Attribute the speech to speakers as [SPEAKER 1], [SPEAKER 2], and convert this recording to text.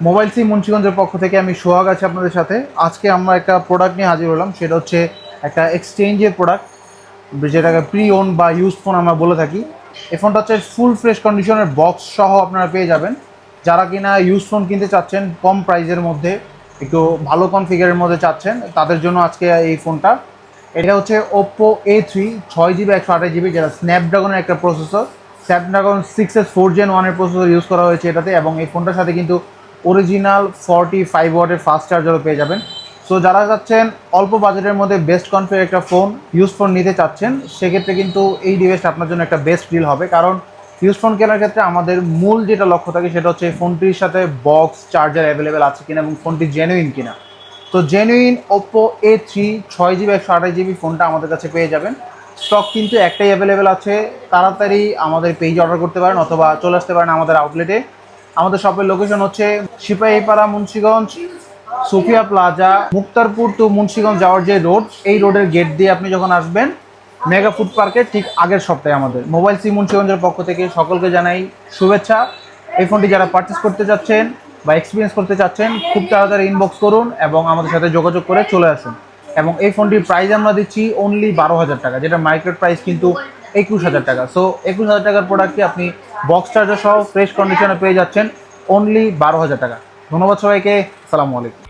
[SPEAKER 1] Mobile C মুন্সিগঞ্জের পক্ষ থেকে আমি সোহাগ আছি আপনাদের সাথে। আজকে আমরা একটা প্রোডাক্ট নিয়ে হাজির হলাম, সেটা হচ্ছে একটা এক্সচেঞ্জের প্রোডাক্ট, যেটাকে প্রি ওন বা ইউজ ফোন আমরা বলে থাকি। এই ফোনটা হচ্ছে ফুল ফ্রেশ কন্ডিশনের বক্স সহ আপনারা পেয়ে যাবেন। যারা কিনা ইউজ ফোন কিনতে চাচ্ছেন কম প্রাইসের মধ্যে, একটু ভালো কনফিগারের মধ্যে চাচ্ছেন, তাদের জন্য আজকে এই ফোনটা। এটা হচ্ছে ওপ্পো A3 6 GB 128 GB, যেটা স্ন্যাপড্রাগনের একটা processor. Snapdragon 6S4 Gen 1 processor use করা হয়েছে এটাতে, এবং এই ফোনটার সাথে কিন্তু অরিজিনাল 45 ওয়াটের ফাস্ট চার্জারও পেয়ে যাবেন। সো যারা চাচ্ছেন অল্প বাজেটের মধ্যে বেস্ট কনফিগার একটা ফোন ইউজ ফোন নিতে চাচ্ছেন, সেক্ষেত্রে কিন্তু এই ডিভাইসটা আপনার জন্য একটা বেস্ট ডিল হবে। কারণ ইউজ ফোন কেনার ক্ষেত্রে আমাদের মূল যেটা লক্ষ্য থাকে সেটা হচ্ছে ফোনটির সাথে বক্স চার্জার অ্যাভেলেবেল আছে কিনা এবং ফোনটি জেনুইন কিনা। তো genuine Oppo A3 6 GB 128 GB ফোনটা আমাদের কাছে পেয়ে যাবেন। স্টক কিন্তু একটাই অ্যাভেলেবেল আছে, তাড়াতাড়ি আমাদের পেজে অর্ডার করতে পারেন অথবা চলে আসতে পারেন আমাদের আউটলেটে। আমাদের শপের লোকেশন হচ্ছে সিপাহীপাড়া মুন্সিগঞ্জ, সুফিয়া প্লাজা, মুক্তারপুর টু মুন্সিগঞ্জ যাওয়ার যে রোড, এই রোডের গেট দিয়ে আপনি যখন আসবেন মেগা ফুড পার্কের ঠিক আগের সপ্তাহে আমাদের মোবাইল সি মুন্সিগঞ্জের পক্ষ থেকে সকলকে জানাই শুভেচ্ছা। এই ফোনটি যারা পারচেস করতে চাচ্ছেন বা এক্সপিরিয়েন্স করতে চাচ্ছেন, খুব তাড়াতাড়ি ইনবক্স করুন এবং আমাদের সাথে যোগাযোগ করে চলে আসুন। এবং এই ফোনটির প্রাইস আমরা দিচ্ছি অনলি 12,000 টাকা, যেটা মার্কেট প্রাইস কিন্তু 21,000 টাকা। সো 21,000 টাকার প্রোডাক্টটি আপনি বক্স চার্জার সহ ফ্রেশ কন্ডিশনে পেয়ে যাচ্ছেন অনলি 12,000 টাকা। ধন্যবাদ সবাইকে, আসসালামু আলাইকুম।